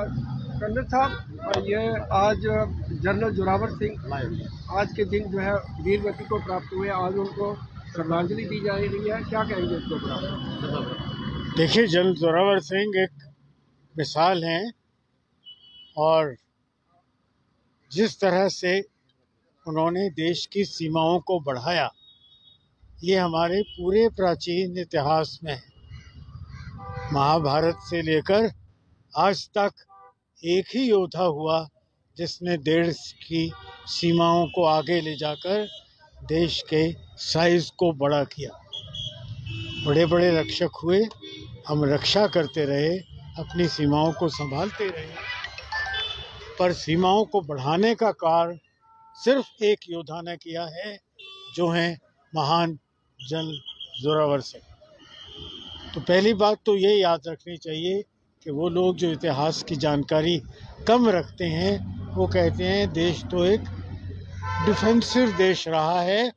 Colonel साहब, ये आज जनरल जोरावर सिंह आज के दिन जो है वीर गति को प्राप्त हुए, आज उनको श्रद्धांजलि दी जा रही है, क्या कहेंगे इसके ऊपर? देखिए, जनरल जोरावर सिंह एक मिसाल हैं और जिस तरह से उन्होंने देश की सीमाओं को बढ़ाया, ये हमारे पूरे प्राचीन इतिहास में है। महाभारत से लेकर आज तक एक ही योद्धा हुआ जिसने देश की सीमाओं को आगे ले जाकर देश के साइज को बड़ा किया। बड़े बड़े रक्षक हुए, हम रक्षा करते रहे, अपनी सीमाओं को संभालते रहे, पर सीमाओं को बढ़ाने का कार्य सिर्फ एक योद्धा ने किया है, जो है महान जनरल जोरावर सिंह। तो पहली बात तो ये याद रखनी चाहिए कि वो लोग जो इतिहास की जानकारी कम रखते हैं, वो कहते हैं देश तो एक डिफेंसिव देश रहा है,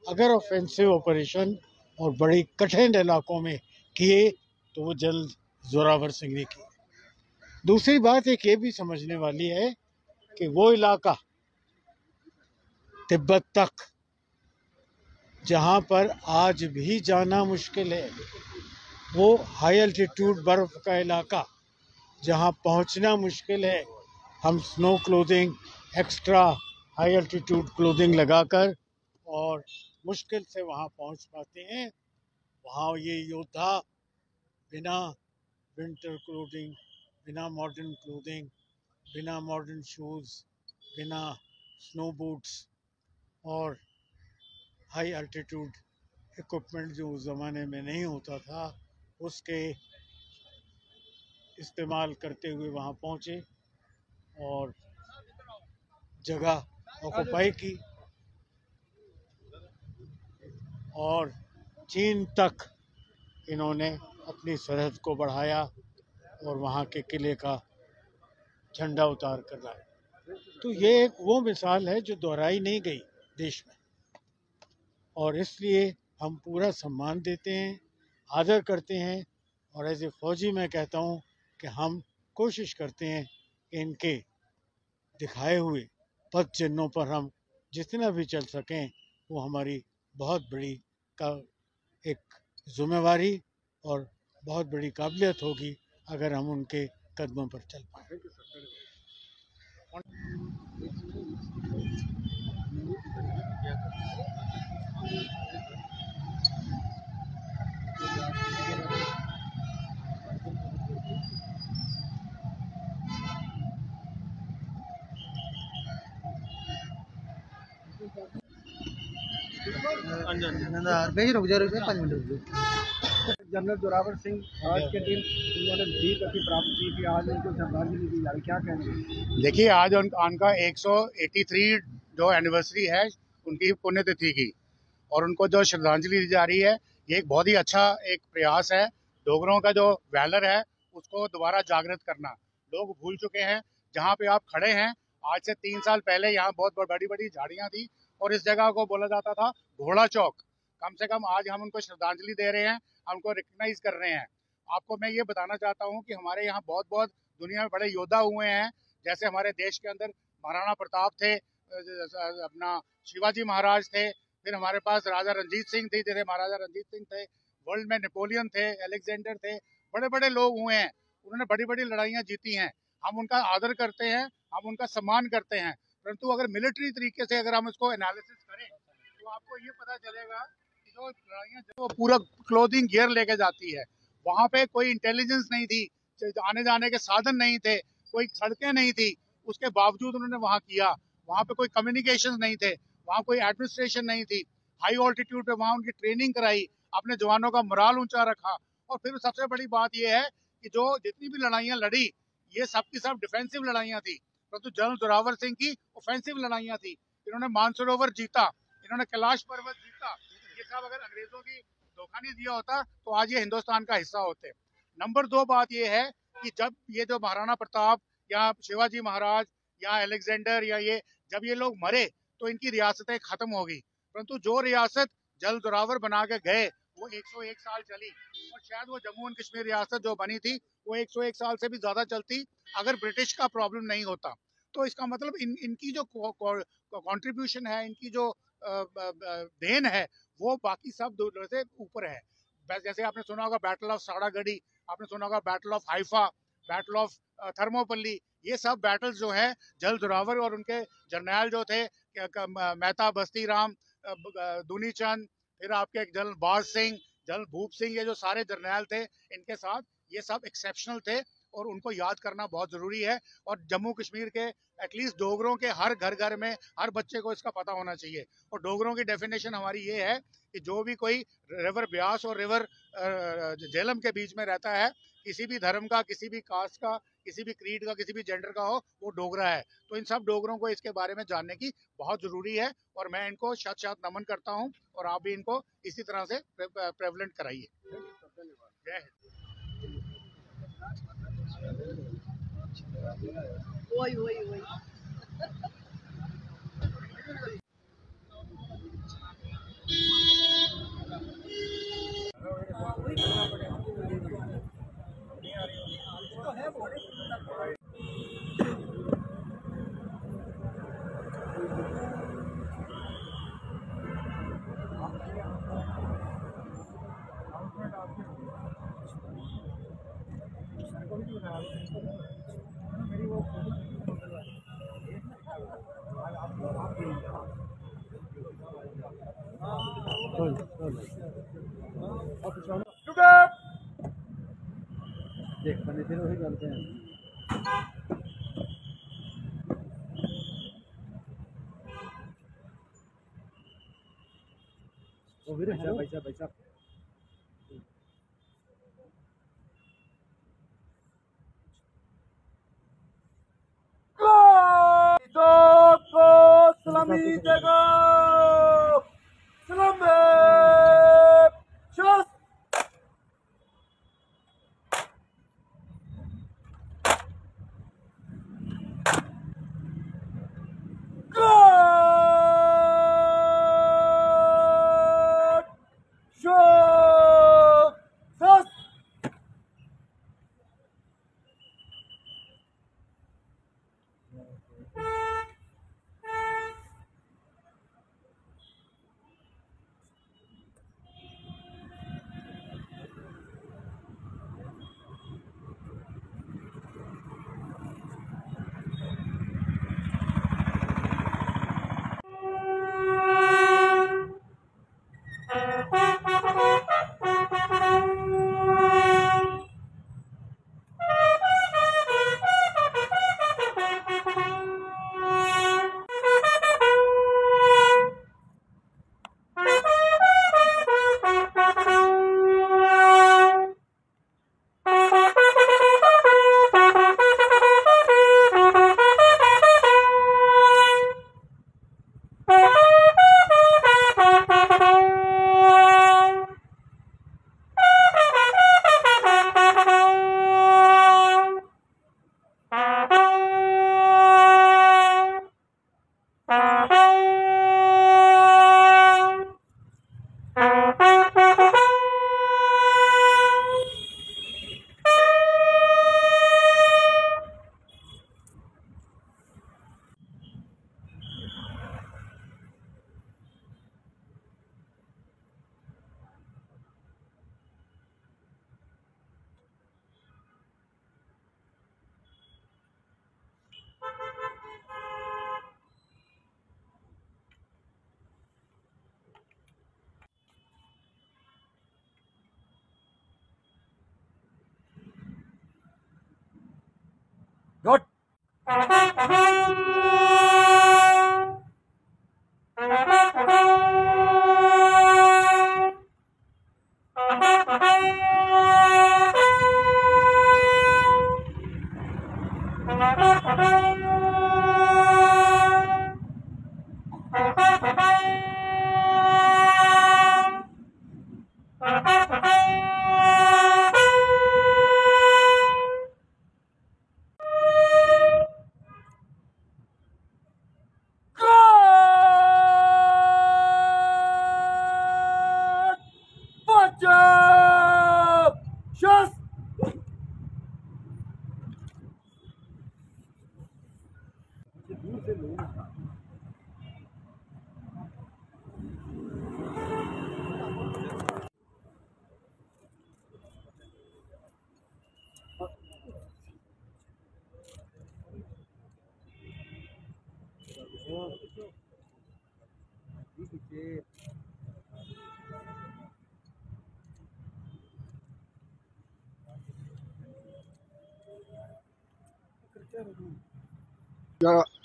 अगर ऑफेंसिव ऑपरेशन और बड़ी कठिन इलाकों में किए तो वो जनरल जोरावर सिंह ने किए। दूसरी बात एक ये भी समझने वाली है कि वो इलाका तिब्बत तक, जहाँ पर आज भी जाना मुश्किल है, वो हाई अल्टीट्यूड बर्फ़ का इलाका जहाँ पहुँचना मुश्किल है, हम snow clothing, extra high altitude clothing लगाकर और मुश्किल से वहाँ पहुँच पाते हैं। वहाँ ये योद्धा बिना विंटर क्लोथिंग, बिना मॉडर्न क्लोथिंग, बिना मॉडर्न शूज़, बिना स्नो बूट्स और हाई अल्टीट्यूड इक्विपमेंट जो उस ज़माने में नहीं होता था, उसके इस्तेमाल करते हुए वहाँ पहुँचे और जगह ऑक्युपाई की और चीन तक इन्होंने अपनी सरहद को बढ़ाया और वहाँ के किले का झंडा उतार कर लाए। तो ये एक वो मिसाल है जो दोहराई नहीं गई देश में, और इसलिए हम पूरा सम्मान देते हैं, आदर करते हैं, और एज ए फौजी मैं कहता हूँ कि हम कोशिश करते हैं कि इनके दिखाए हुए पद चिन्हों पर हम जितना भी चल सकें, वो हमारी बहुत बड़ी का एक जिम्मेवारी और बहुत बड़ी काबिलियत होगी अगर हम उनके कदमों पर चल पाएँ। जनरल जोरावर सिंह आज के दिन उन्होंने वीर गति प्राप्त की थी, आज उनको श्रद्धांजलि दी जा रही, क्या कहेंगे? देखिए, आज उनका 183 जो एनिवर्सरी है उनकी पुण्यतिथि की, और उनको जो श्रद्धांजलि दी जा रही है, ये एक बहुत ही अच्छा एक प्रयास है। डोगरों का जो वैलर है उसको दोबारा जागृत करना, लोग भूल चुके हैं। जहाँ पे आप खड़े हैं, आज से 3 साल पहले यहाँ बहुत बड़ी बड़ी झाड़ियाँ थी और इस जगह को बोला जाता था घोड़ा चौक। कम से कम आज हम उनको श्रद्धांजलि दे रहे हैं, हमको रिकग्नाइज कर रहे हैं। आपको मैं ये बताना चाहता हूँ कि हमारे यहाँ बहुत बहुत दुनिया में बड़े योद्धा हुए हैं। जैसे हमारे देश के अंदर महाराणा प्रताप थे, अपना शिवाजी महाराज थे, फिर हमारे पास राजा रंजीत सिंह थे, जैसे महाराजा रंजीत सिंह थे, वर्ल्ड में नेपोलियन थे, अलेक्जेंडर थे, बड़े बड़े लोग हुए हैं, उन्होंने बड़ी बड़ी लड़ाइयाँ जीती हैं। हम उनका आदर करते हैं, हम उनका सम्मान करते हैं, परंतु अगर मिलिट्री तरीके से अगर हम इसको एनालिसिस करें तो आपको ये पता चलेगा कि जो लड़ाइयाँ जो पूरा क्लोथिंग गियर लेके जाती है, वहाँ पे कोई इंटेलिजेंस नहीं थी, आने जाने के साधन नहीं थे, कोई सड़कें नहीं थी, उसके बावजूद उन्होंने वहाँ किया। वहाँ पे कोई कम्युनिकेशन नहीं थे, वहाँ कोई एडमिनिस्ट्रेशन नहीं थी, हाई ऑल्टीट्यूड पे वहाँ उनकी ट्रेनिंग कराई, अपने जवानों का मोराल ऊंचा रखा। और फिर सबसे बड़ी बात यह है कि जो जितनी भी लड़ाइयाँ लड़ी, ये सब की सब डिफेंसिव लड़ाइयाँ थी, परंतु जनरल जोरावर सिंह की ऑफेंसिव लड़ाइयाँ थी। इन्होंने मानसरोवर जीता, इन्होंने कैलाश पर्वत जीता। ये सब अगर अंग्रेजों की धोखा नहीं दिया होता तो आज ये हिंदुस्तान का हिस्सा होते। नंबर 2 बात ये है कि जब ये जो महाराणा प्रताप या शिवाजी महाराज या अलेक्जेंडर या ये जब ये लोग मरे तो इनकी रियासतें खत्म हो गई, परंतु जो रियासत जनरल जोरावर बना के गए वो 101 साल चली। और शायद वो जम्मू एंड कश्मीर रियासत जो बनी थी वो 101 साल से भी ज्यादा चलती अगर ब्रिटिश का प्रॉब्लम नहीं होता। तो इसका मतलब इनकी जो कंट्रीब्यूशन है, इनकी जो देन है, वो बाकी सब दूर से ऊपर है। जैसे आपने सुना होगा बैटल ऑफ साड़ागढ़ी, आपने सुना होगा battle of Haifa, battle of Thermopylae, ये सब बैटल्स जो है जल जोरावर और उनके जर्नैल जो थे मेहता बस्ती राम, दूनी चंद, फिर आपके जनरल बाज सिंह, जनरल भूप सिंह, ये जो सारे जर्नैल थे इनके साथ, ये सब एक्सेप्शनल थे और उनको याद करना बहुत ज़रूरी है। और जम्मू कश्मीर के एटलीस्ट डोगरों के हर घर घर में हर बच्चे को इसका पता होना चाहिए। और डोगरों की डेफिनेशन हमारी ये है कि जो भी कोई रिवर ब्यास और रिवर झेलम के बीच में रहता है, किसी भी धर्म का, किसी भी कास्ट का, किसी भी क्रीड का, किसी भी जेंडर का हो, वो डोगरा है। तो इन सब डोगरों को इसके बारे में जानने की बहुत ज़रूरी है और मैं इनको शत शत नमन करता हूँ और आप भी इनको इसी तरह से प्रेवलेंट कराइए। जय हिंद। वही वही वही देख बने फिर वही करते हैं। वो भी पैसा पैसा सलामी देगा सलाम good Punjab!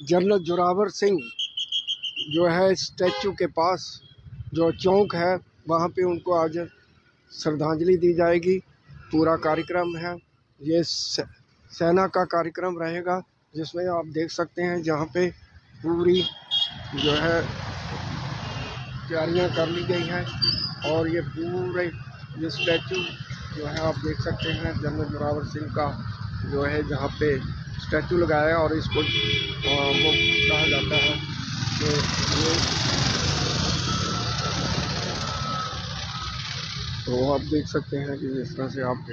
General Zorawar Singh जो है स्टैचू के पास जो चौक है वहाँ पे उनको आज श्रद्धांजलि दी जाएगी। पूरा कार्यक्रम है, ये सेना का कार्यक्रम रहेगा जिसमें आप देख सकते हैं जहाँ पे पूरी जो है तैयारियाँ कर ली गई हैं। और ये पूरे ये स्टैचू जो है आप देख सकते हैं जनरल जोरावर सिंह का जो है जहाँ पे स्टैचू लगाया है और इसको वो कहा जाता है कि ये तो आप देख सकते हैं कि इस तरह से आप